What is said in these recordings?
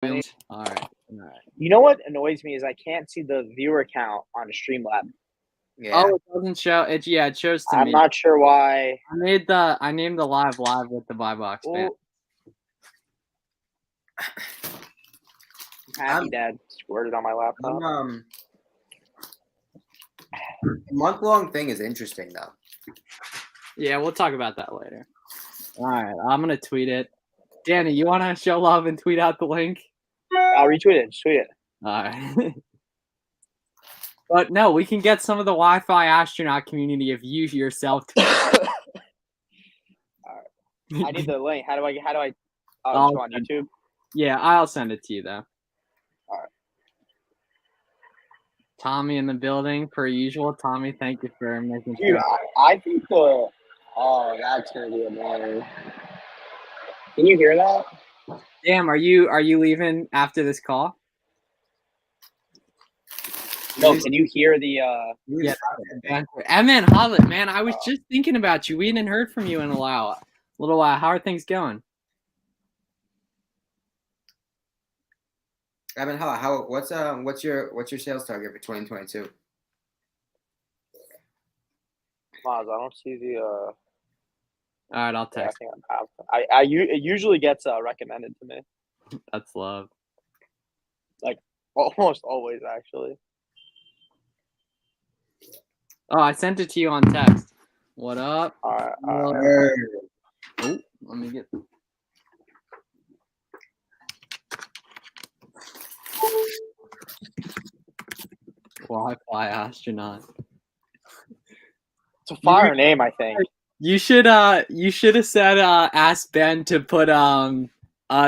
All right. You know what annoys me is I can't see the viewer count on Streamlab. Yeah. Oh, it doesn't show. It shows to me. I'm not sure why. I named the live with the buy box. I'm happy Dad squirted on my laptop. Month-long thing is interesting though. Yeah, we'll talk about that later. All right, I'm gonna tweet it. Danny, you want to show love and tweet out the link? I'll retweet it. Just tweet it. All right. But no, we can get some of the Wi-Fi astronaut community if you yourself tweet. All right. I need the link. How do I? Oh, on YouTube. Yeah, I'll send it to you though. All right. Tommy in the building, per usual. Tommy, thank you for making sure. Dude, I think the. Oh, that's gonna be annoying. Can you hear that? Damn, are you leaving after this call? No, can you hear the yeah, man, Holland, man, I was just thinking about you. We hadn't heard from you in a little while. How are things going? Evan, what's your sales target for 2022? Maz, I don't see the all right, I'll text. It usually gets recommended to me. That's love. Like almost always, actually. Oh, I sent it to you on text. What up? All right. Oh, let me get. Wi-Fi astronaut. It's a fire name, I think. You should have said ask Ben to put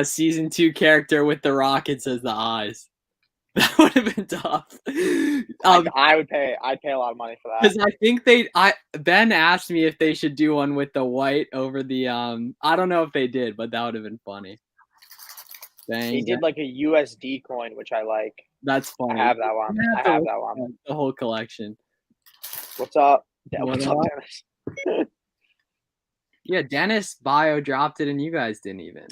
season 2 character with the rockets as the eyes. That would have been tough. I'd pay a lot of money for that. Because I think Ben asked me if they should do one with the white over the I don't know if they did, but that would have been funny. Dang, they did like a USD coin, which I like. That's funny. I have that one. The whole collection. What's up? Yeah, what's up, Dennis? Yeah, Dennis bio dropped it and you guys didn't even.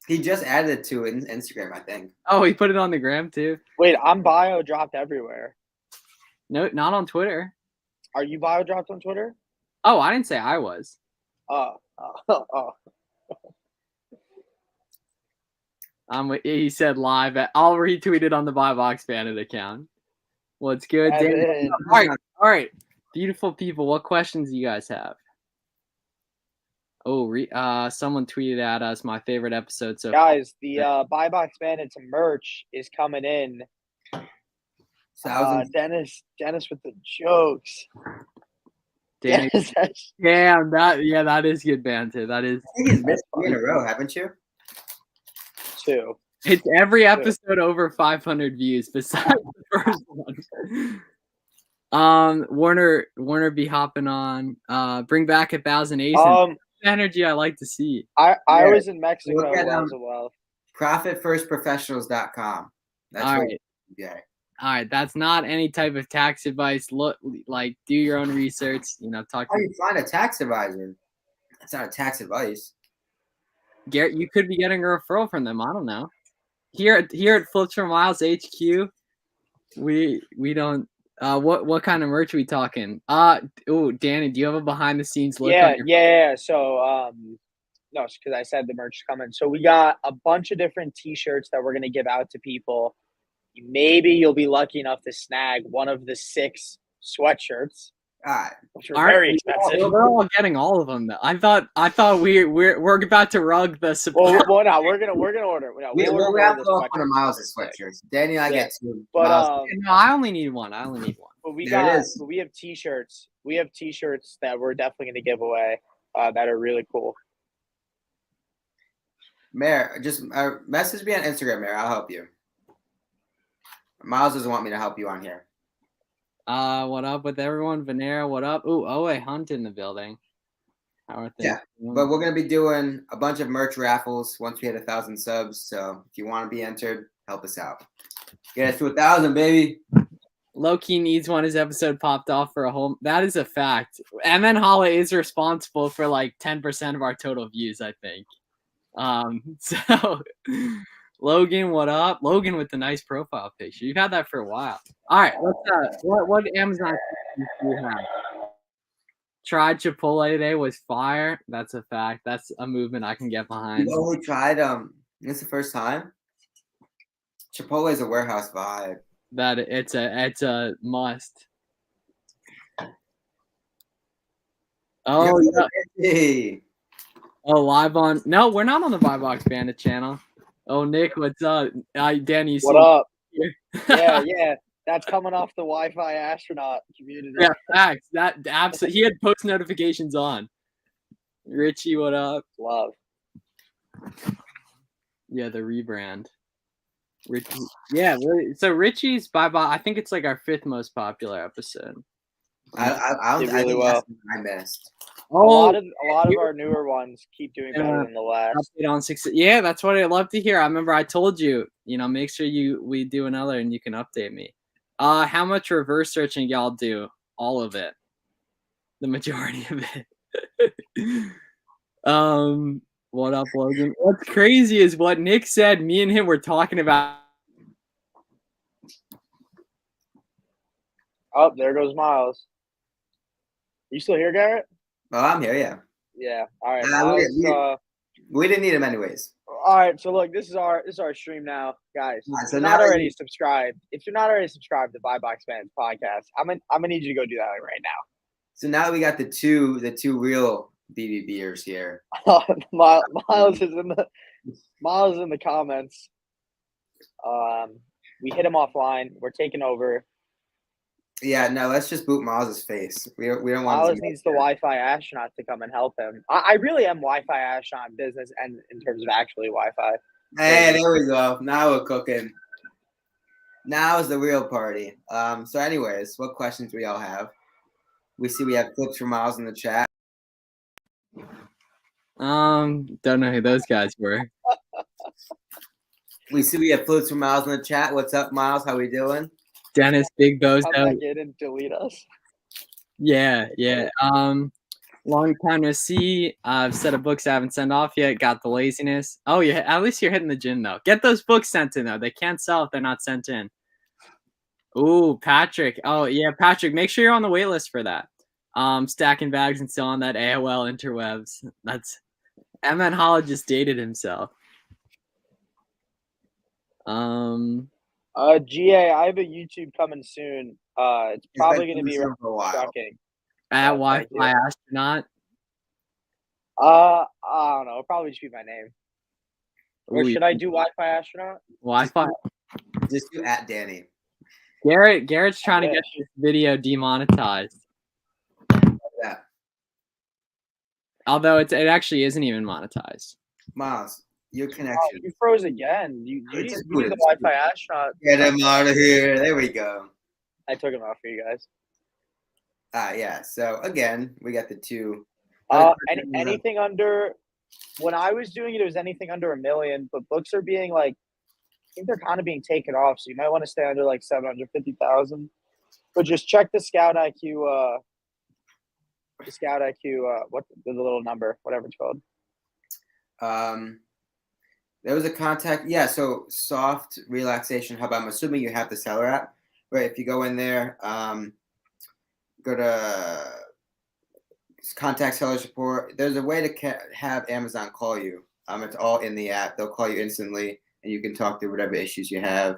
He just added it to Instagram, I think. Oh, he put it on the gram too? Wait, I'm bio dropped everywhere. No, not on Twitter. Are you bio dropped on Twitter? Oh, I didn't say I was. Oh. He said live. I'll retweet it on the Buy Box Bandit account. What's good, Dan? All right. Beautiful people. What questions do you guys have? Oh, someone tweeted at us my favorite episode. So guys, the Buy Box Bandits merch is coming in. Dennis with the jokes. Damn, that is good banter. That is. I think he's missed 3 in a row, haven't you? 2. It's every episode over 500 views besides the first one. Warner be hopping on. Bring back 1,000 aces. Energy I like to see. I was in Mexico as well. ProfitFirstProfessionals.com. That's all right. All right, that's not any type of tax advice. Look, like, do your own research. Talk. How do you find a tax advisor? That's not a tax advice. Garrett, you could be getting a referral from them. I don't know. Here at Flips for Miles HQ, we don't. What kind of merch are we talking? Danny, do you have a behind the scenes look? Yeah. So no, because I said the merch is coming. So we got a bunch of different T-shirts that we're gonna give out to people. Maybe you'll be lucky enough to snag one of the 6 sweatshirts. Which are very expensive. Well, they're all getting all of them. Though. I thought we're about to rug the support. Well, no, we're gonna order. No, we'll have to go one of Miles' sweatshirts. Danny and I get 2. But no, I only need one. But we have T-shirts. We have T-shirts that we're definitely gonna give away. That are really cool. Mayor, just message me on Instagram, Mayor. I'll help you. Miles doesn't want me to help you on here. What up with everyone? Venera, what up? Ooh, Owe Hunt in the building. How are things? Yeah, but we're going to be doing a bunch of merch raffles once we hit 1,000 subs. So if you want to be entered, help us out. Get us to 1,000, baby. Low-key needs one. His episode popped off for a whole. That is a fact. MN Holla is responsible for like 10% of our total views, I think. So Logan, what up? Logan with the nice profile picture. You've had that for a while. All right, what Amazon do you have? Tried Chipotle today, was fire. That's a fact. That's a movement I can get behind. You only tried this is the first time. Chipotle is a warehouse vibe. That it's a must. Oh yeah. Hey. Oh, live on. No, we're not on the Vibox Bandit channel. Oh, Nick, what's up? Danny, you What see up? here? Yeah. That's coming off the Wi-Fi astronaut community. Yeah, facts. That absolutely. He had post notifications on. Richie, what up? Love. Yeah, the rebrand. Richie. Yeah, so Richie's bye. I think it's like our 5th most popular episode. I Did really think well. that's what I missed. A lot of our newer ones keep doing better than the last. Update on 6. Yeah, that's what I love to hear. I remember I told you, make sure we do another and you can update me. How much reverse searching y'all do? All of it. The majority of it. What up, Logan? What's crazy is what Nick said. Me and him were talking about. Oh, there goes Miles. You still here, Garrett? Oh, I'm here, yeah. Yeah. All right. We didn't need him anyways. All right. So look, this is our stream now, guys. Right, if you're not already subscribed to Vibox Bandits podcast, I'm gonna need you to go do that right now. So now we got the two real BBBers here. Miles is in the comments. We hit him offline. We're taking over. Yeah, no, let's just boot Miles' face. We don't want. Miles needs the Wi-Fi astronaut to come and help him. I really am Wi-Fi astronaut in business and in terms of actually Wi-Fi. Hey, there we go. Now we're cooking. Now is the real party. So anyways, what questions we all have? We see we have clips from Miles in the chat. Don't know who those guys were. We see we have clips from Miles in the chat. What's up, Miles? How we doing? Dennis, Big Bozo. Come back in and delete us. Yeah. Long time no see. Set of books I haven't sent off yet. Got the laziness. Oh yeah, at least you're hitting the gym though. Get those books sent in though. They can't sell if they're not sent in. Ooh, Patrick. Oh yeah, Patrick. Make sure you're on the wait list for that. Stacking bags and still on that AOL interwebs. That's MN Holla just dated himself. GA, I have a YouTube coming soon. It's probably going to be shocking. At Wi-Fi astronaut. I don't know. It'll probably just be my name. Or should I do Wi-Fi astronaut? Wi-Fi. Just do at Danny. Garrett's trying to get this video demonetized. Yeah. Although it actually isn't even monetized. Miles, your connection. Oh, you froze again. You need the Wi-Fi astronaut. Get him out of here. There we go. I took him out for you guys. Yeah. So again, we got the two. Anything under. When I was doing it, it was anything under $1 million. But books are being I think they're kind of being taken off. So you might want to stay under 750,000. But just check the Scout IQ. What the little number, whatever it's called. There was a contact. Yeah. So soft relaxation hub. I'm assuming you have the seller app, right? If you go in there, go to contact seller support. There's a way to have Amazon call you. It's all in the app. They'll call you instantly, and you can talk through whatever issues you have.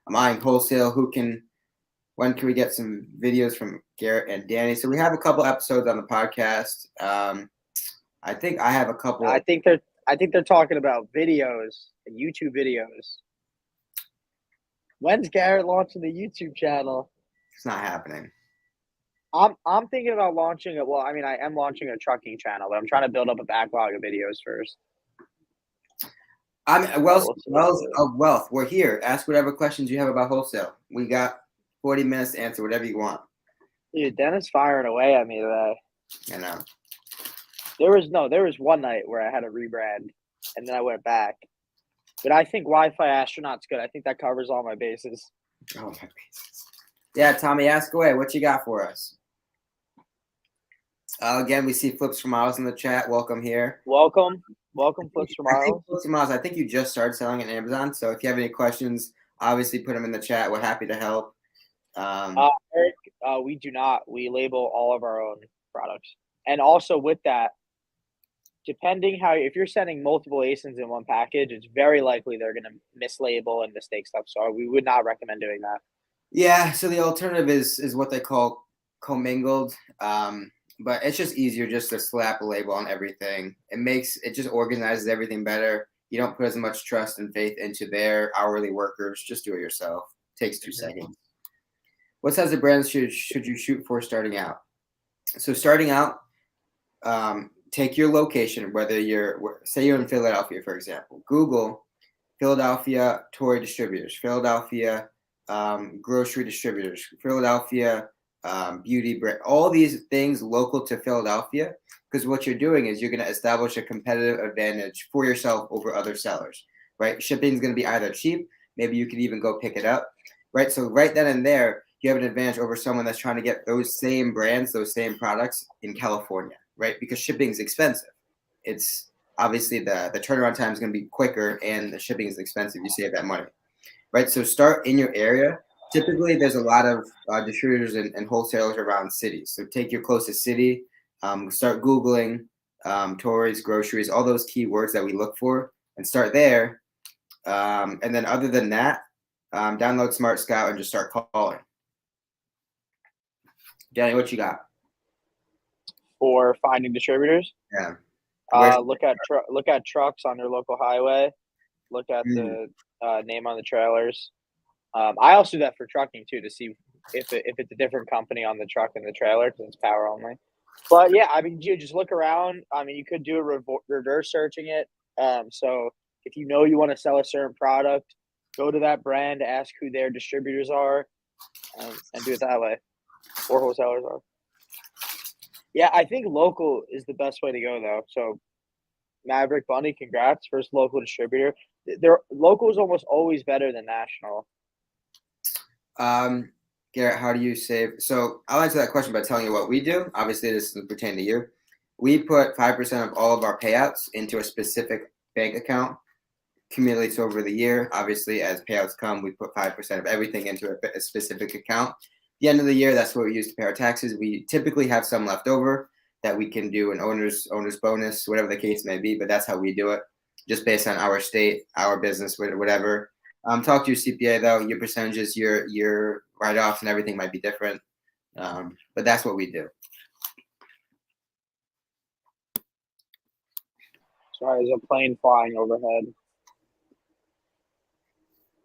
I'm eyeing Wholesale. When can we get some videos from Garrett and Danny? So we have a couple episodes on the podcast. I think I have a couple. I think they're talking about videos and YouTube videos. When's Garrett launching the YouTube channel? It's not happening. I'm thinking about launching it. Well, I mean, I am launching a trucking channel, but I'm trying to build up a backlog of videos first. Wealth of Wealth. We're here. Ask whatever questions you have about Wholesale. We got 40 minutes to answer whatever you want. Dude, Dennis firing away at me today. I know. There was one night where I had a rebrand, and then I went back. But I think Wi-Fi astronaut's good. I think that covers all my bases. Oh, my bases. Yeah, Tommy, ask away. What you got for us? Again, we see Flips for Miles in the chat. Welcome here. Welcome, Flips for I think Miles. Flips for Miles, I think you just started selling on Amazon. So if you have any questions, obviously put them in the chat. We're happy to help. Eric, we do not. We label all of our own products. And also with that, depending if you're sending multiple ASINs in one package, it's very likely they're going to mislabel and mistake stuff. So we would not recommend doing that. Yeah, so the alternative is what they call commingled. But it's just easier just to slap a label on everything. It just organizes everything better. You don't put as much trust and faith into their hourly workers. Just do it yourself. Takes 2 seconds. What size of brands should you shoot for starting out? So starting out, take your location, whether say you're in Philadelphia, for example. Google Philadelphia toy distributors, Philadelphia grocery distributors, Philadelphia beauty brand, all these things local to Philadelphia, because what you're doing is you're going to establish a competitive advantage for yourself over other sellers, right? Shipping is going to be either cheap, maybe you could even go pick it up, right? So right then and there, you have an advantage over someone that's trying to get those same brands, those same products in California, right? Because shipping is expensive. It's obviously the turnaround time is going to be quicker and the shipping is expensive. You save that money, right? So start in your area. Typically, there's a lot of distributors and wholesalers around cities. So take your closest city, start Googling toys, groceries, all those keywords that we look for, and start there. And then other than that, download Smart Scout and just start calling. Danny, what you got? For finding distributors? Yeah. Look at trucks on your local highway. Look at the name on the trailers. I also do that for trucking too, to see if it's a different company on the truck and the trailer, because it's power only. But yeah, I mean, you just look around. I mean, you could do a reverse searching it. So if you know you want to sell a certain product, go to that brand, ask who their distributors are, and do it that way, or wholesalers are. Yeah, I think local is the best way to go though. So Maverick Bunny, congrats, first local distributor. Their local is almost always better than national. Garrett, how do you save? So I'll answer that question by telling you what we do. Obviously, this doesn't pertain to you. We put 5% of all of our payouts into a specific bank account, accumulates over the year. Obviously, as payouts come, we put 5% of everything into a specific account. At the end of the year, that's what we use to pay our taxes. We typically have some left over that we can do an owner's bonus, whatever the case may be, but that's how we do it, just based on our state, our business, whatever. Talk to your CPA though. Your percentages, your write-offs, and everything might be different, but that's what we do. Sorry, there's a plane flying overhead.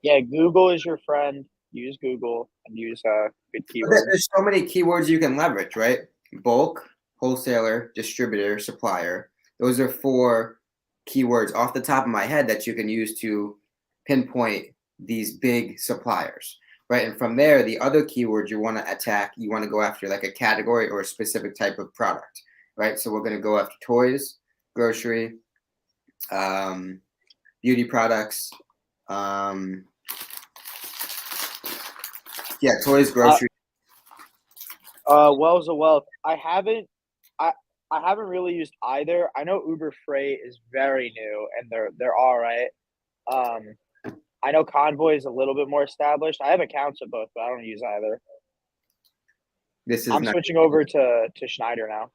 Yeah, Google is your friend. Use Google and use good keywords. There's so many keywords you can leverage, right? Bulk, wholesaler, distributor, supplier. Those are 4 keywords off the top of my head that you can use to pinpoint these big suppliers, right? And from there, the other keywords you want to attack, you want to go after like a category or a specific type of product, right? So we're going to go after toys, grocery, beauty products, toys, grocery. Wells of Wealth. I haven't really used either. I know Uber Freight is very new and they're all right. I know Convoy is a little bit more established. I have accounts at both, but I don't use either. I'm switching over to Schneider now.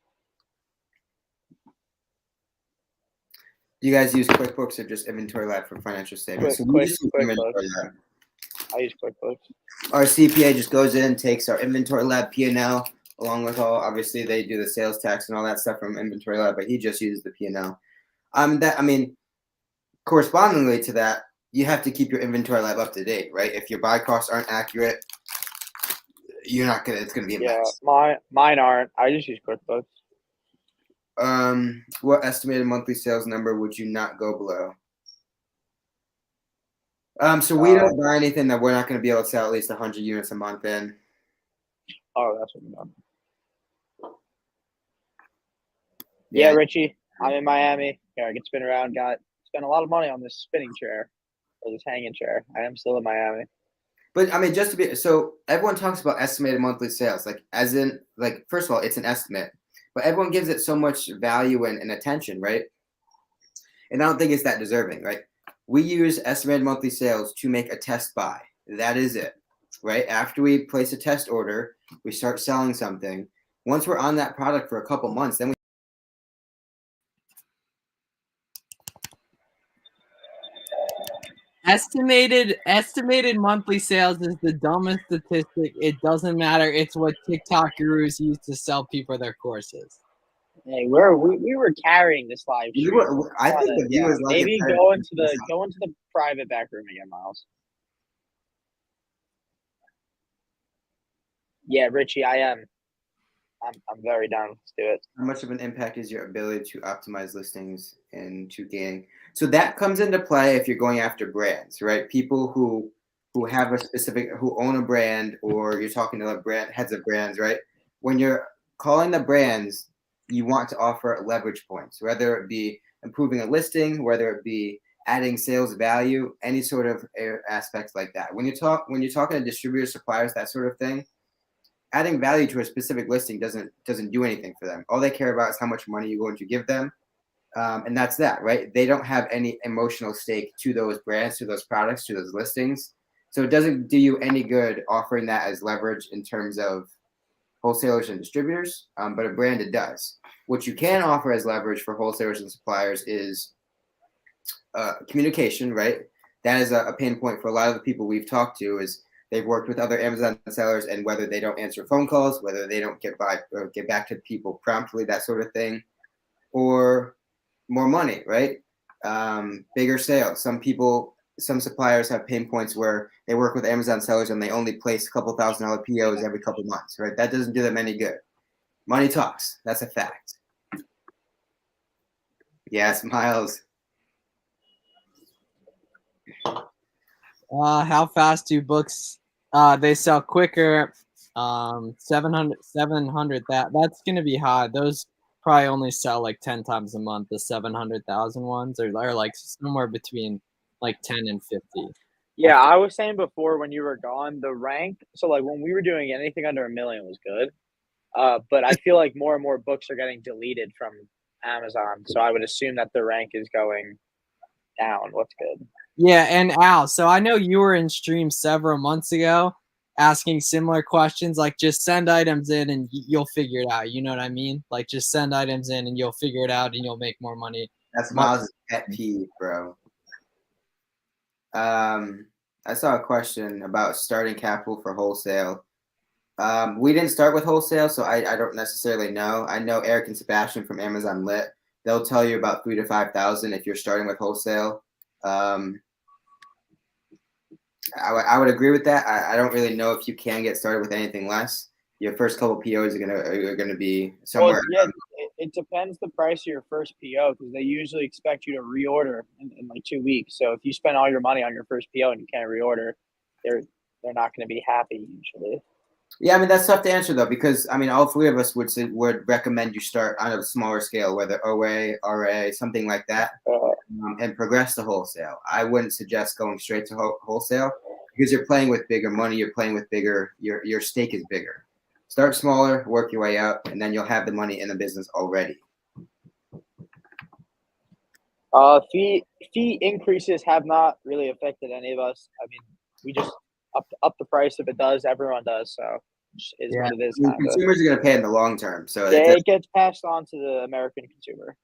Do you guys use QuickBooks or just Inventory Lab for financial statements? QuickBooks. I use QuickBooks. Our CPA just goes in, takes our Inventory Lab P&L, along with obviously they do the sales tax and all that stuff from Inventory Lab, but he just uses the P&L. Correspondingly to that, you have to keep your Inventory Lab up to date, right? If your buy costs aren't accurate, it's gonna be a mess. Mine aren't. I just use QuickBooks. What estimated monthly sales number would you not go below? So we don't buy anything that we're not going to be able to sell at least 100 units a month in. Oh, that's what we're done. Yeah, Richie, I'm in Miami. Here, I can spin around. Spent a lot of money on this spinning chair or this hanging chair. I am still in Miami. But just to be, so everyone talks about estimated monthly sales, first of all, it's an estimate, but everyone gives it so much value and attention, right? And I don't think it's that deserving, right? We use estimated monthly sales to make a test buy. That is it, right? After we place a test order, we start selling something. Once we're on that product for a couple months, then we Estimated monthly sales is the dumbest statistic. It doesn't matter. It's what TikTok gurus use to sell people their courses. Hey, we were carrying this live stream. I think the viewers like maybe it. go into the private back room again, Miles. Yeah, Richie, I am. I'm very down. Let's do it. How much of an impact is your ability to optimize listings and to gaining? So that comes into play if you're going after brands, right? People who have a specific, who own a brand, or you're talking to brand heads of brands, right? When you're calling the brands, you want to offer leverage points, whether it be improving a listing, whether it be adding sales value, any sort of aspects like that. When you're talking to distributors, suppliers, that sort of thing, adding value to a specific listing doesn't do anything for them. All they care about is how much money you're going to give them, and that's that, right? They don't have any emotional stake to those brands, to those products, to those listings. So it doesn't do you any good offering that as leverage in terms of wholesalers and distributors, but a brand it does. What you can offer as leverage for wholesalers and suppliers is communication, right? That is a pain point for a lot of the people we've talked to. Is they've worked with other Amazon sellers, and whether they don't answer phone calls, whether they don't get back to people promptly, that sort of thing, or more money, right? Bigger sales. Some suppliers have pain points where they work with Amazon sellers and they only place a couple $1,000 POs every couple months, right? That doesn't do them any good. Money talks. That's a fact. Yes, Miles. How fast do books? They sell quicker. 700. That's gonna be high. Those probably only sell like 10 times a month. The 700,000 ones are like somewhere between like 10 and 50. Yeah, I was saying before when you were gone, the rank. So like when we were doing anything under $1 million was good. But I feel like more and more books are getting deleted from Amazon. So I would assume that the rank is going down. What's good? Yeah, and Al, so I know you were in stream several months ago asking similar questions, like just send items in and you'll figure it out. You know what I mean? Like just send items in and you'll figure it out and you'll make more money. That's Miles' pet peeve, bro. I saw a question about starting capital for wholesale. We didn't start with wholesale, so I don't necessarily know. I know Eric and Sebastian from Amazon Lit. They'll tell you about 3,000 to 5,000 if you're starting with wholesale. I would agree with that. I don't really know if you can get started with anything less. Your first couple POs are gonna be somewhere. Well, yeah, it depends the price of your first PO because they usually expect you to reorder in like 2 weeks. So if you spend all your money on your first PO and you can't reorder, they're not going to be happy usually. Yeah, I mean that's tough to answer though because I mean all three of us would recommend you start on a smaller scale, whether OA, RA, something like that, and progress to wholesale. I wouldn't suggest going straight to wholesale because you're playing with bigger money. You're playing with bigger. Your stake is bigger. Start smaller, work your way up, and then you'll have the money in the business already. Fee increases have not really affected any of us. I mean, we just up the price if it does. Everyone does, so is what it is. Consumers are going to pay in the long term, so it gets passed on to the American consumer,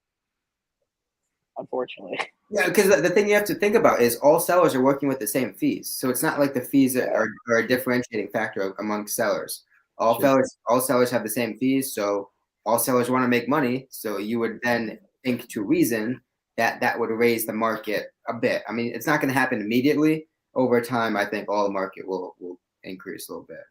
unfortunately. Yeah, because the thing you have to think about is all sellers are working with the same fees, so it's not like the fees are a differentiating factor among sellers. All sellers have the same fees, so all sellers want to make money. So you would then think to reason that would raise the market a bit. I mean, it's not going to happen immediately. Over time, I think all the market will increase a little bit.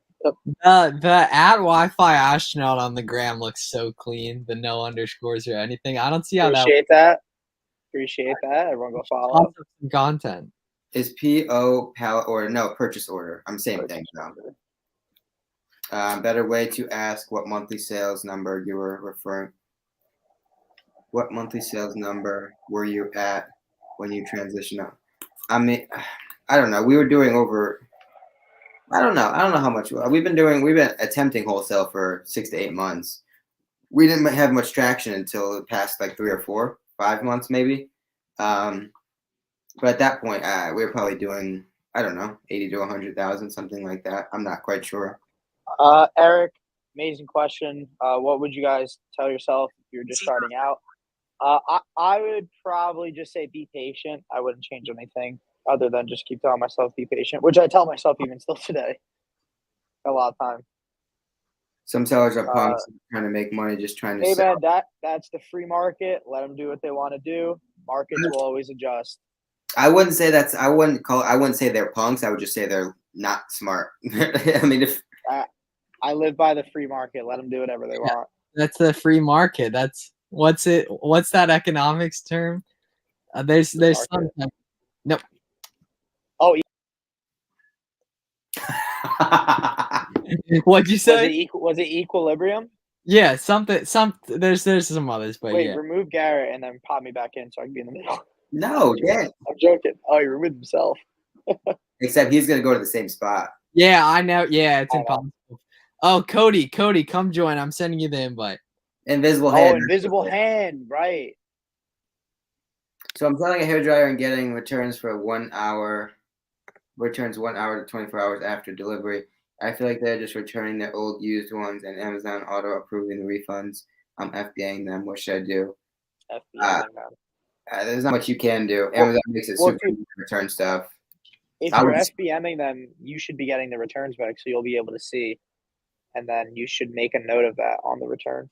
The at Wi-Fi astronaut on the gram looks so clean. The no underscores or anything. I don't see how Appreciate that. Everyone go follow up. Some content. Is PO pallet or no purchase order? I'm saying thing now. Better way to ask what monthly sales number you were referring. What monthly sales number were you at when you transitioned up? I mean, I don't know. We were doing over. I don't know how much we've been doing. We've been attempting wholesale for 6 to 8 months. we didn't have much traction until the past like 3 or 4, 5 months maybe. But at that point, we were probably doing, I don't know, 80 to 100,000, something like that. I'm not quite sure. Eric, amazing question. What would you guys tell yourself if you're just starting out? I would probably just say be patient. I wouldn't change anything other than just keep telling myself be patient, which I tell myself even still today. A lot of time. Some sellers are punks trying to make money, just trying to Hey sell. man, that's the free market. Let them do what they want to do. Markets will always adjust. I wouldn't say I wouldn't say they're punks. I would just say they're not smart. I mean, if I live by the free market, let them do whatever they want. That's the free market. That's what's that economics term? There's some. Nope. Oh, What'd you say? Was it equilibrium? Yeah, something. There's some others, but Wait, yeah. remove Garrett and then pop me back in so I can be in the middle. No, yeah. I'm joking. Oh, he removed himself. Except he's gonna go to the same spot. Yeah, I know. Yeah, it's impossible. Oh, Cody, come join. I'm sending you the invite. Invisible hand. Oh, invisible hand, right. So I'm selling a hairdryer and getting returns for 1 hour. Returns 1 hour to 24 hours after delivery. I feel like they're just returning their old used ones and Amazon auto approving the refunds. I'm FBAing them. What should I do? There's not much you can do. Amazon makes it super easy to return stuff. If you're FBMing them, you should be getting the returns back, so you'll be able to see, and then you should make a note of that on the return.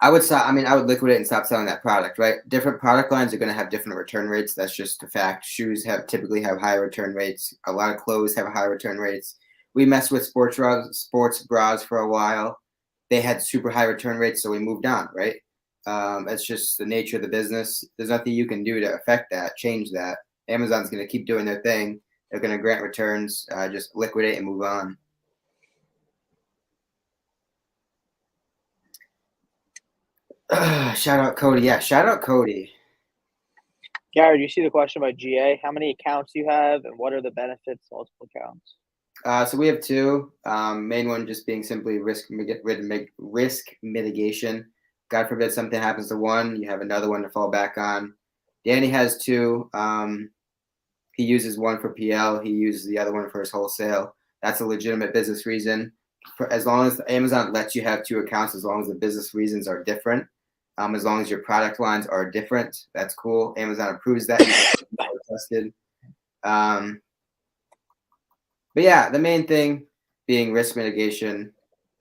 I would liquidate and stop selling that product, right? Different product lines are going to have different return rates. That's just a fact. Shoes typically have higher return rates. A lot of clothes have high return rates. We messed with sports bras for a while. They had super high return rates, so we moved on, right? It's just the nature of the business. There's nothing you can do to affect that, change that. Amazon's going to keep doing their thing. They're going to grant returns, just liquidate and move on. Shout out Cody. Yeah, shout out Cody. Gary, do you see the question about GA? How many accounts do you have, and what are the benefits of multiple accounts? So we have 2. Main one just being simply risk mitigation. God forbid something happens to one, you have another one to fall back on. Danny has 2. He uses one for PL. He uses the other one for his wholesale. That's a legitimate business reason. As long as Amazon lets you have 2 accounts, as long as the business reasons are different, as long as your product lines are different, that's cool. Amazon approves that. Tested. But yeah, the main thing being risk mitigation.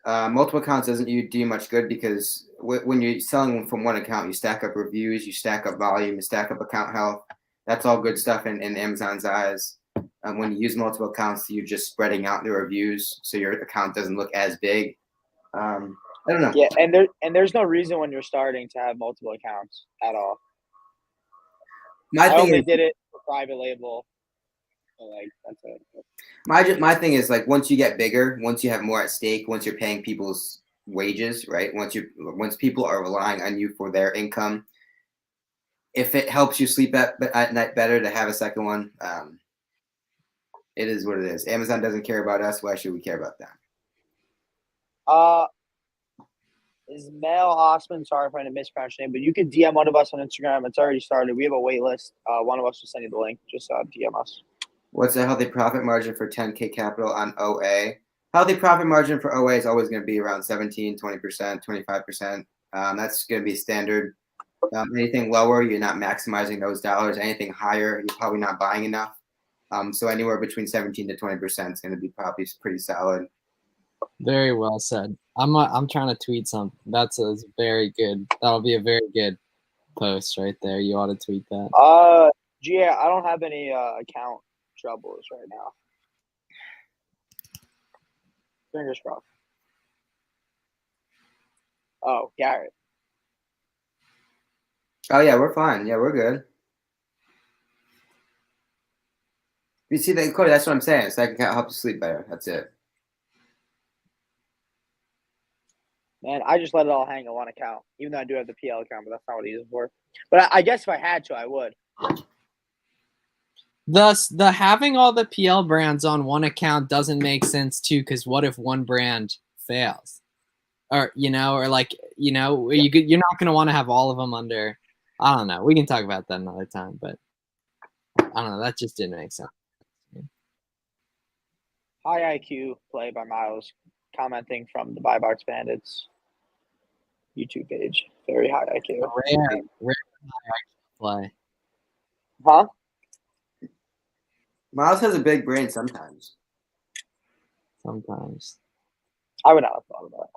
Multiple accounts doesn't do you much good because when you're selling from one account, you stack up reviews, you stack up volume, you stack up account health. That's all good stuff in Amazon's eyes. When you use multiple accounts, you're just spreading out the reviews, so your account doesn't look as big. I don't know. Yeah, and there's no reason when you're starting to have multiple accounts at all. I only did it for private label. So like that's it. My thing is like once you get bigger, once you have more at stake, once you're paying people's wages, right? Once people are relying on you for their income, if it helps you sleep at night better to have a second one, it is what it is. Amazon doesn't care about us. Why should we care about them? Is Mel Osman, sorry if I mispronounced your name, but you can DM one of us on Instagram. It's already started. We have a wait list. One of us will send you the link. Just DM us. What's a healthy profit margin for 10K capital on OA? Healthy profit margin for OA is always going to be around 17, 20%, 25%. That's going to be standard. Anything lower, you're not maximizing those dollars. Anything higher, you're probably not buying enough. So anywhere between 17 to 20% is going to be probably pretty solid. Very well said. I'm trying to tweet something. That's a very good. That'll be a very good post right there. You ought to tweet that. Yeah, I don't have any account troubles right now. Fingers crossed. Oh, Garrett. Oh yeah, we're fine. Yeah, we're good. You see that, Cody? That's what I'm saying. Second account helps you sleep better. That's it. Man, I just let it all hang on one account, even though I do have the PL account, but that's not what I use it for. But I guess if I had to, I would. Thus, the having all the PL brands on one account doesn't make sense too, because what if one brand fails? or like you're not gonna want to have all of them under. I don't know. We can talk about that another time, but I don't know. That just didn't make sense. High IQ play by Miles, commenting from the Buy Box Bandits YouTube page. Very high IQ. Rare high IQ play. Huh? Miles has a big brain sometimes. Sometimes. I would not have thought about it.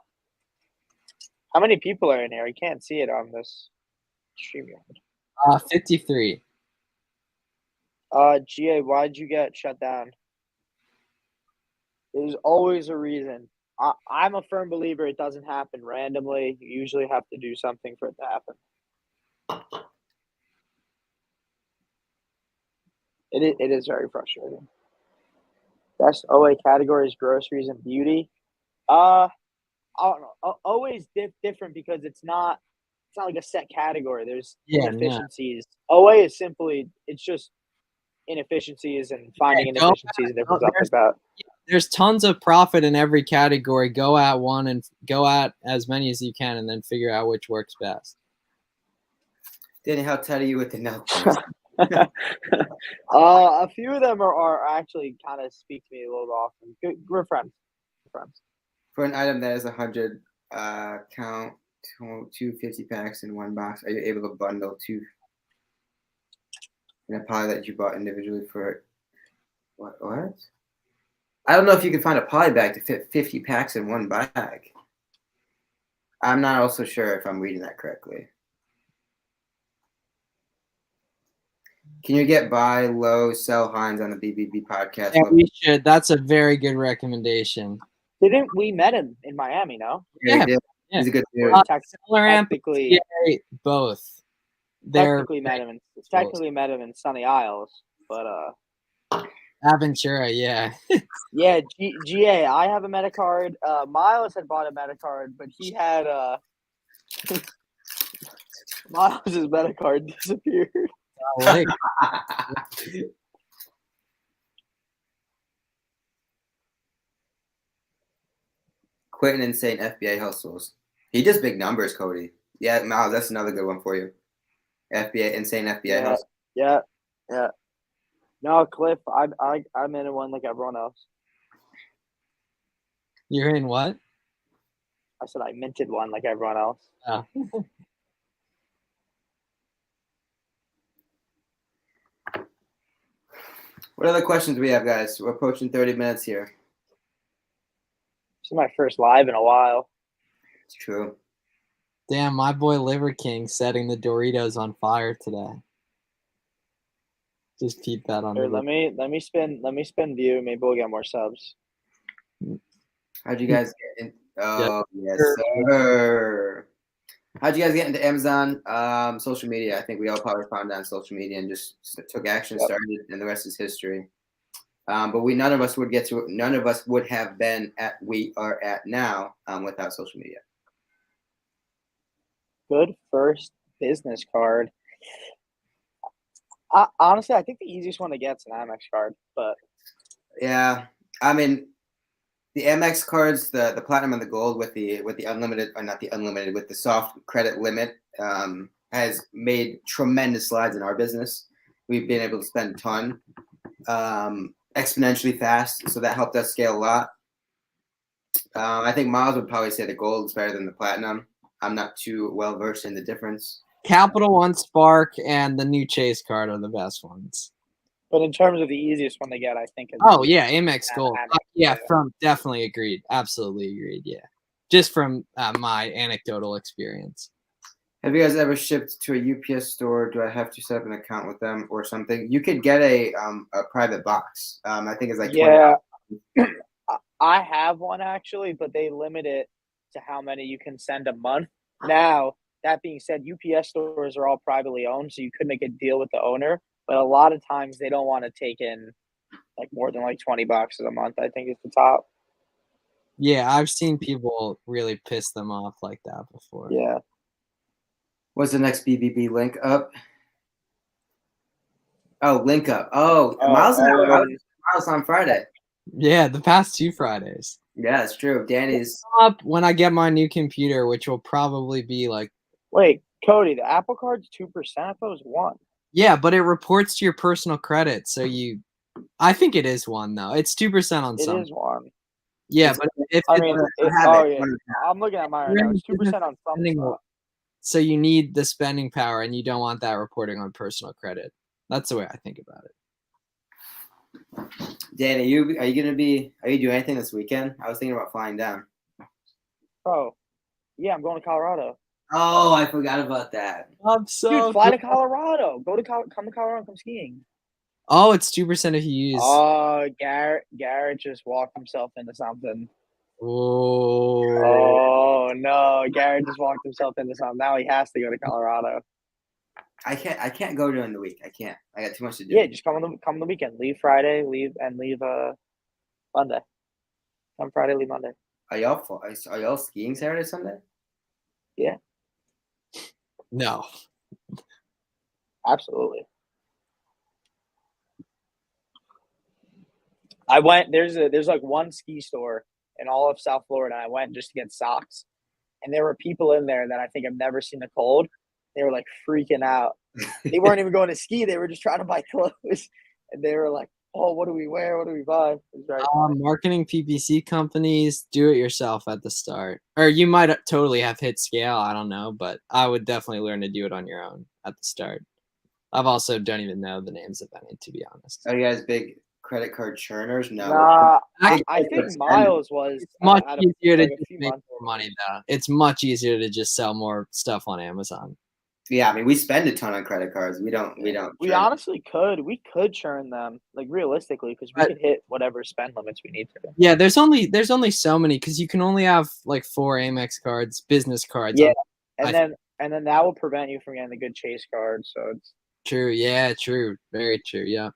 How many people are in here? You can't see it on this StreamYard. 53. GA, why'd you get shut down? There's always a reason. I'm a firm believer it doesn't happen randomly. You usually have to do something for it to happen. It is very frustrating. Best OA categories, groceries and beauty. I don't know. OA is different because it's not like a set category. There's inefficiencies. No. OA is simply it's just inefficiencies and finding inefficiencies and different stuff like that. There's tons of profit in every category. Go at one and go at as many as you can, and then figure out which works best. Danny, how tight are you with the nail? A few of them are actually kind of speak to me a little often. We're friends. For an item that is 100 count 250 packs in one box, are you able to bundle two in a poly that you bought individually for what? I don't know if you can find a poly bag to fit 50 packs in one bag. I'm not also sure if I'm reading that correctly. Can you get buy low, sell Hines on the BBB podcast? Yeah, we should. That's a very good recommendation. Didn't we met him in Miami? No. Yeah. He's a good dude. Technically, both. Technically met him in Sunny Isles, but Aventura, yeah. Yeah, GA. I have a Metacard. Miles had bought a Metacard, but he had Miles' Metacard disappeared. Quitting insane FBA hustles. He does big numbers, Cody. Yeah, Miles, that's another good one for you. Insane FBA hustles. Yeah. No, Cliff, I'm in one like everyone else. You're in what? I said I minted one like everyone else. Oh. What other questions do we have, guys? We're approaching 30 minutes here. This is my first live in a while. It's true. Damn, my boy Liver King setting the Doritos on fire today. Just keep that on. Here, let me spin view. Maybe we'll get more subs. How'd you guys get in? Oh, yes, sir. How'd you guys get into Amazon social media? I think we all probably found it on social media and just took action, started, and the rest is history. But none of us would have been at we are at now without social media. Good first business card. Honestly, I think the easiest one to get is an Amex card, but yeah, I mean, the Amex cards, the platinum and the gold with the unlimited, or not the unlimited, with the soft credit limit, has made tremendous slides in our business. We've been able to spend a ton, exponentially fast, so that helped us scale a lot. I think Miles would probably say the gold is better than the platinum. I'm not too well versed in the difference. Capital One Spark and the new Chase card are the best ones. But in terms of the easiest one to get, I think. Amex Gold. Definitely agreed. Absolutely agreed. Yeah, just from my anecdotal experience. Have you guys ever shipped to a UPS store? Do I have to set up an account with them or something? You could get a private box. I think it's like $20. I have one actually, but they limit it to how many you can send a month. Now, that being said, UPS stores are all privately owned, so you could make a deal with the owner. But a lot of times they don't want to take in like more than like $20 a month. I think is the top. Yeah, I've seen people really piss them off like that before. Yeah. What's the next BBB link up? Oh, link up. Oh, Miles on Friday. Yeah, the past 2 Fridays. Yeah, it's true. Danny's. Up when I get my new computer, which will probably be like. Wait, Cody, the Apple Card's 2%. I thought it was 1. Yeah, but it reports to your personal credit, so I think it is 1 though. It's 2% on some. It is 1. Yeah, but if I it's mean, have it. yeah. I'm looking at mine right now. It's 2% on some stuff. so you need the spending power, and you don't want that reporting on personal credit. That's the way I think about it. Danny, are you doing anything this weekend? I was thinking about flying down. Oh, yeah, I'm going to Colorado. Oh, I forgot about that. I'm so Dude, fly to Colorado. Come to Colorado and come skiing. Oh, it's 2% if you use. Oh, Garrett just walked himself into something. Oh no, Garrett just walked himself into something. Now he has to go to Colorado. I can't go during the week. I can't. I got too much to do. Yeah, just come on the weekend. Leave Friday, leave Monday. Come Friday, leave Monday. Are y'all skiing Saturday, Sunday? Yeah. No. Absolutely. I went. There's like one ski store in all of South Florida. I went just to get socks, and there were people in there that I think I've never seen the cold. They were like freaking out. They weren't even going to ski. They were just trying to buy clothes, and they were like, "Oh, what do we wear? What do we buy?" Marketing PPC companies, do it yourself at the start, or you might totally have hit scale. I don't know, but I would definitely learn to do it on your own at the start. I've also don't even know the names of any, to be honest. Are you guys big credit card churners? No. Nah, I think Miles was much easier to just make more money though. It's much easier to just sell more stuff on Amazon. Yeah, I mean, we spend a ton on credit cards. We don't. We honestly could. We could churn them, like realistically, because we could hit whatever spend limits we need to. Yeah, there's only so many because you can only have like 4 Amex cards, business cards. Yeah, and then that will prevent you from getting the good chase card. So it's true. Yeah, true. Very true. Yeah,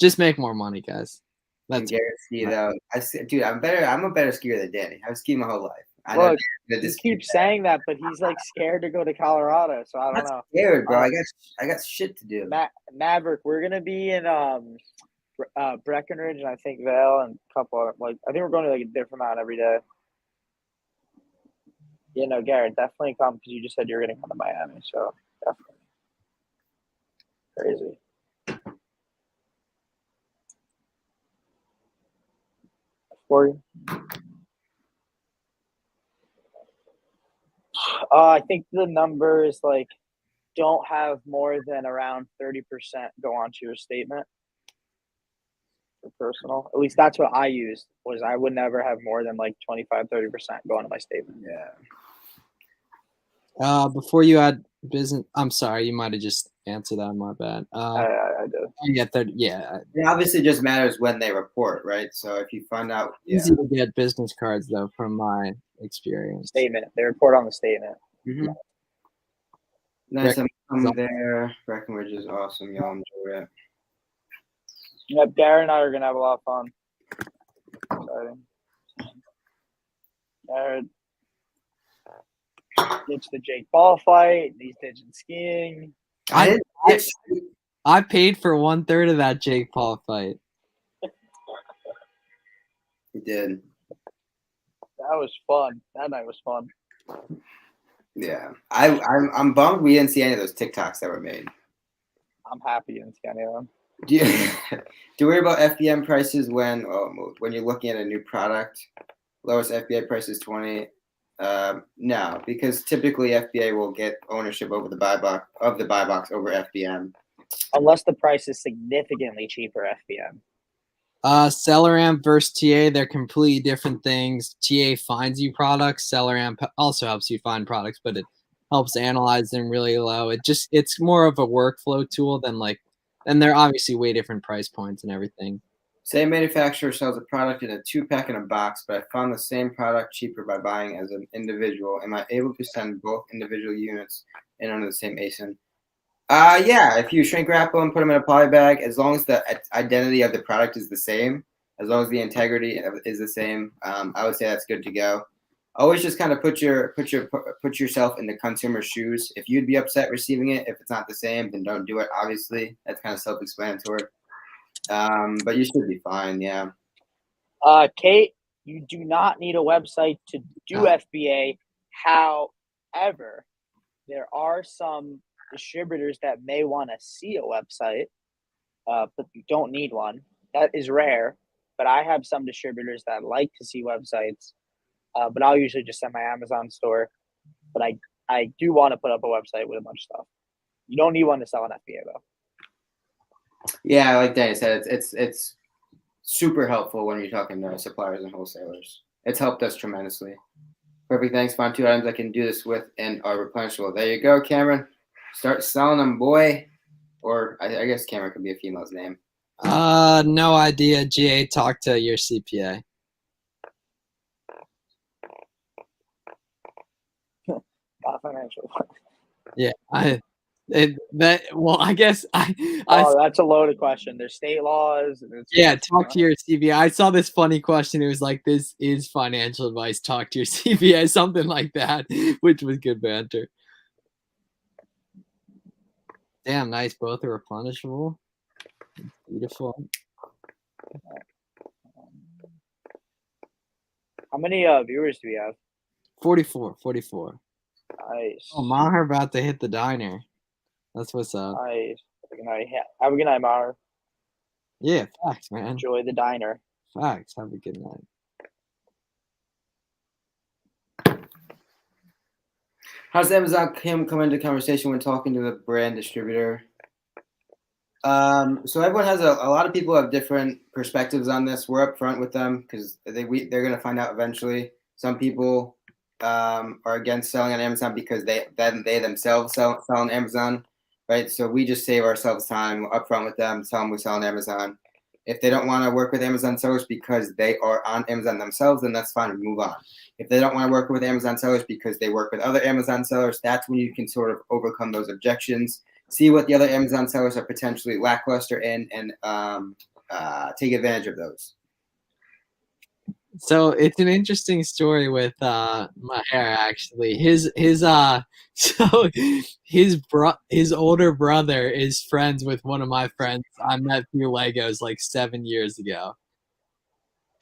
just make more money, guys. That's ski though. Dude, I'm a better skier than Danny. I've skied my whole life. Look, he keeps saying that, but he's like scared to go to Colorado. So I don't know. Scared, bro. I got shit to do. Maverick, we're gonna be in Breckenridge and I think Vail and a couple of, like I think we're going to like a different amount every day. You know, Garrett, definitely come because you just said you're gonna come to Miami, so definitely. Crazy. For you. I think the number is like don't have more than around 30% go onto your statement for personal. At least that's what I used. Was I would never have more than like 25-30% go onto my statement. Yeah. Before you add business, I'm sorry, you might have just answered that. My bad. I did. Yeah, 30, yeah. It obviously just matters when they report, right? So if you find out, easy to get business cards though, from my experience. Statement. They report on the statement. Mm-hmm. Nice. I'm there. Breckenridge is awesome. Y'all enjoy it. Yep, Garrett and I are gonna have a lot of fun. Exciting. Garrett ditched the Jake Paul fight. He's ditching skiing. I paid for 1/3 of that Jake Paul fight. You did. That was fun. That night was fun. Yeah, I'm bummed we didn't see any of those TikToks that were made. I'm happy you didn't see any of them. Do you worry about FBM prices when you're looking at a new product? Lowest FBA price is 20. No, because typically FBA will get ownership over the buy box over FBM. Unless the price is significantly cheaper FBM. Seller amp versus TA, they're completely different things. TA finds you products. Seller amp also helps you find products, but it helps analyze them really low. It's more of a workflow tool and they're obviously way different price points and everything. Same manufacturer sells a product in a 2-pack in a box, but I found the same product cheaper by buying as an individual. Am I able to send both individual units in under the same ASIN? Yeah, if you shrink wrap them, put them in a poly bag, as long as the identity of the product is the same, as long as the integrity is the same, I would say that's good to go. Always just kind of put yourself in the consumer's shoes. If you'd be upset receiving it, if it's not the same, then don't do it. Obviously, that's kind of self-explanatory. But you should be fine. Yeah. Kate You do not need a website to do FBA. However, there are some distributors that may want to see a website, but you don't need one. That is rare, but I have some distributors that like to see websites, but I'll usually just send my Amazon store. But I do want to put up a website with a bunch of stuff. You don't need one to sell an FBA though. Yeah, like Danny said, it's super helpful when you're talking to suppliers and wholesalers. It's helped us tremendously. Perfect. Thanks. Find 2 items I can do this with and are replenishable. There you go, Cameron. Start selling them, boy. Or I guess Cameron could be a female's name. No idea. GA, talk to your CPA. Not financial. Yeah, I guess that's a loaded question. There's state laws. Talk to your CPA. I saw this funny question. It was like, this is financial advice. Talk to your CPA, something like that, which was good banter. Damn, nice. Both are replenishable. Beautiful. How many viewers do we have? 44. Nice. Oh, Maher about to hit the diner. That's what's up. Nice. Have a good night, Maher. Yeah, facts, man. Enjoy the diner. Facts. Have a good night. How does Amazon come into conversation when talking to the brand distributor? So everyone has a lot of people have different perspectives on this. We're upfront with them because they're going to find out eventually. Some people are against selling on Amazon because they themselves sell on Amazon, right? So we just save ourselves time. We're upfront with them, tell them we sell on Amazon. If they don't want to work with Amazon sellers because they are on Amazon themselves, then that's fine. We move on. If they don't want to work with Amazon sellers because they work with other Amazon sellers, that's when you can sort of overcome those objections, see what the other Amazon sellers are potentially lackluster in, and take advantage of those. So it's an interesting story with Maher, actually. His older brother is friends with one of my friends I met through Legos like 7 years ago.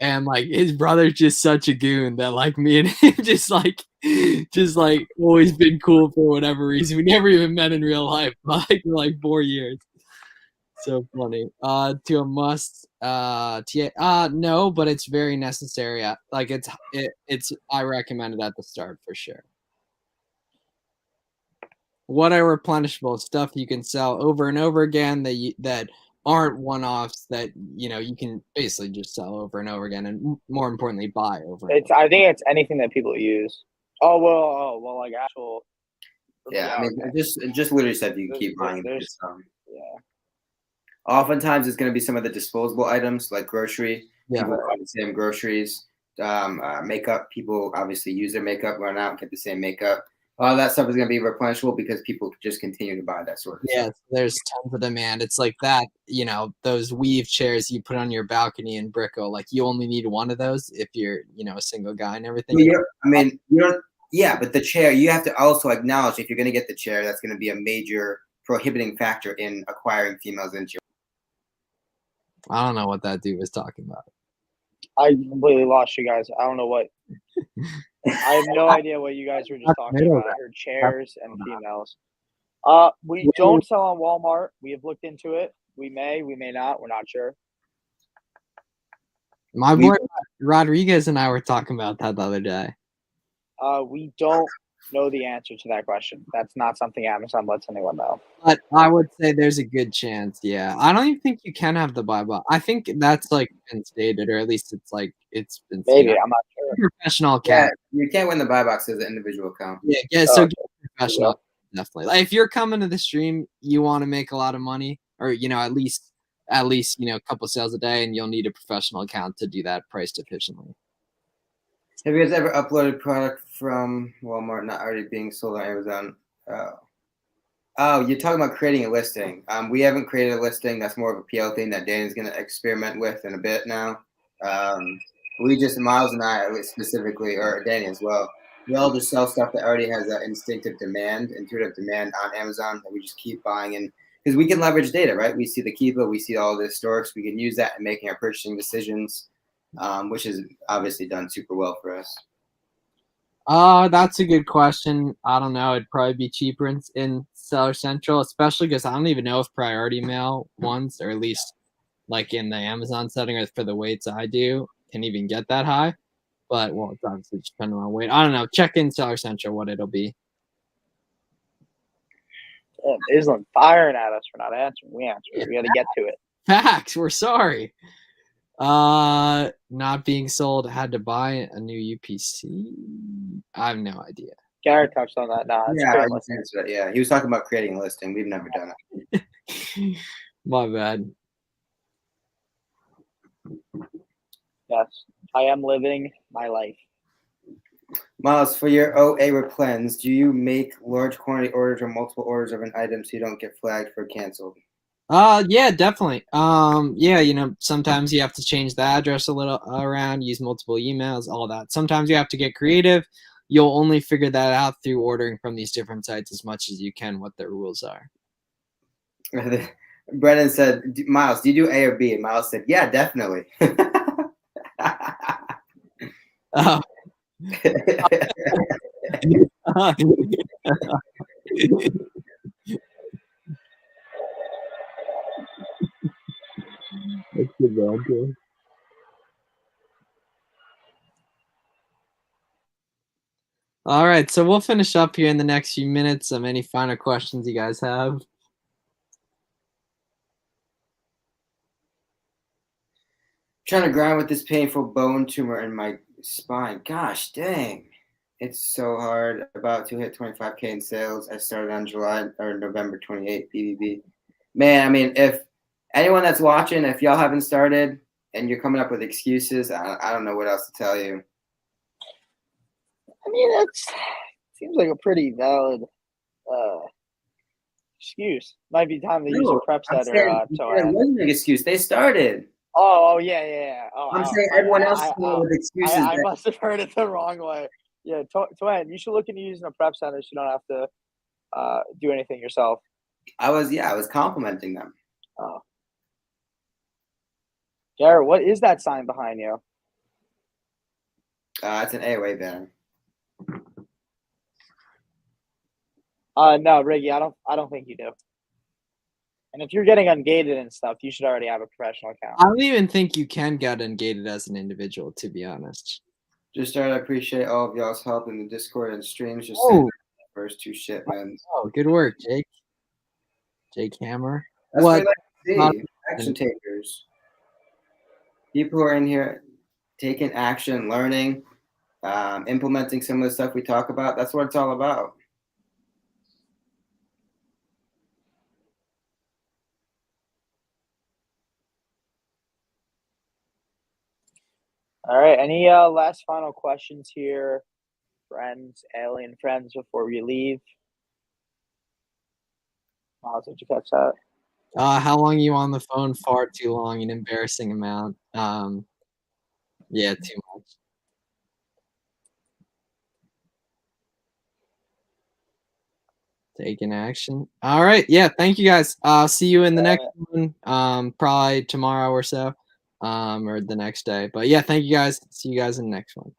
And like his brother's just such a goon that like me and him just like always been cool for whatever reason. We never even met in real life, like 4 years. So funny. To a must. No, but it's very necessary. Like it's I recommend it at the start for sure. What are replenishable stuff you can sell over and over again that aren't one-offs that you can basically just sell over and over again, and more importantly buy over. I think it's anything that people use. Well, like actual. Yeah, I mean, just literally said you can keep buying it. Yeah. Oftentimes, it's going to be some of the disposable items like grocery. Yeah. People buy the same groceries. Makeup. People obviously use their makeup, run out, and get the same makeup. A lot of that stuff is going to be replenishable because people just continue to buy that sort of stuff. There's tons of demand. It's like that, those weave chairs you put on your balcony in Brickell. Like you only need one of those if you're, a single guy and everything. But the chair, you have to also acknowledge if you're going to get the chair, that's going to be a major prohibiting factor in acquiring females into your. I don't know what that dude was talking about. I completely lost you guys. I don't know what. I have no idea what you guys were just talking about. I heard chairs and females. We don't sell on Walmart. We have looked into it. We may not. We're not sure. My boy Rodriguez and I were talking about that the other day. We don't know the answer to that question. That's not something Amazon lets anyone know. But I would say there's a good chance. Yeah, I don't even think you can have the buy box. I think that's like been stated, or at least it's been. Maybe I'm not sure. Professional account. Yeah, you can't win the buy box as an individual account. Yeah. So get professional, definitely. Like if you're coming to the stream, you want to make a lot of money, or at least a couple sales a day, and you'll need a professional account to do that priced efficiently. Have you guys ever uploaded product from Walmart not already being sold on Amazon? Oh, you're talking about creating a listing. We haven't created a listing. That's more of a PL thing that Danny's going to experiment with in a bit now. Miles and I specifically, or Danny as well, we all just sell stuff that already has that intuitive demand on Amazon that we just keep buying in. Because we can leverage data, right? We see the Kiva, we see all the historics. We can use that in making our purchasing decisions. which is obviously done super well for us. That's a good question. I don't know. It'd probably be cheaper in Seller Central, especially because I don't even know if priority mail ones, or at least like in the Amazon setting or for the weights I do, can even get that high. But well, it's obviously depending on weight. I don't know. Check in Seller Central what it'll be. Island firing at us for not answering. We answered. Yeah. We got to get to it. Facts. We're sorry. Not being sold. Had to buy a new UPC. I have no idea. Garrett touched on that. Nah, yeah, he was talking about creating a listing. We've never done it. My bad. Yes, I am living my life. Miles, for your OA replens, do you make large quantity orders or multiple orders of an item so you don't get flagged for canceled? Yeah, definitely. Yeah, sometimes you have to change the address a little around, use multiple emails, all that. Sometimes you have to get creative. You'll only figure that out through ordering from these different sites as much as you can, what their rules are. Brennan said, Miles, do you do A or B? And Miles said, yeah, definitely. Oh. That's good, man. All right, so we'll finish up here in the next few minutes. Any final questions you guys have? Trying to grind with this painful bone tumor in my spine. Gosh dang. It's so hard. About to hit 25K in sales. I started on November 28th, BBB. Man, I mean, if anyone that's watching, if y'all haven't started and you're coming up with excuses, I don't know what else to tell you. I mean, that seems like a pretty valid excuse. Might be time to use a prep setter. It wasn't an excuse. They started. Oh, yeah. Oh, I'm saying everyone else with excuses. I must have heard it the wrong way. Yeah, Twain, you should look into using a prep center so you don't have to do anything yourself. I was complimenting them. Oh. Garrett, what is that sign behind you? It's an AOA banner. No, Riggy, I don't think you do. And if you're getting ungated and stuff, you should already have a professional account. I don't even think you can get ungated as an individual, to be honest. Just started. I appreciate all of y'all's help in the Discord and streams. Just first two shipments. Oh, good work, Jake. Jake Hammer. That's what I like to see. Action takers. People who are in here taking action, learning, implementing some of the stuff we talk about. That's what it's all about. All right. Any last final questions here, friends, alien friends, before we leave? Miles, did you catch that? How long are you on the phone? Far too long, an embarrassing amount. Yeah, too much. Taking action. All right. Yeah, thank you guys. I'll see you in the next one. Probably tomorrow or so. Or the next day. But yeah, thank you guys. See you guys in the next one.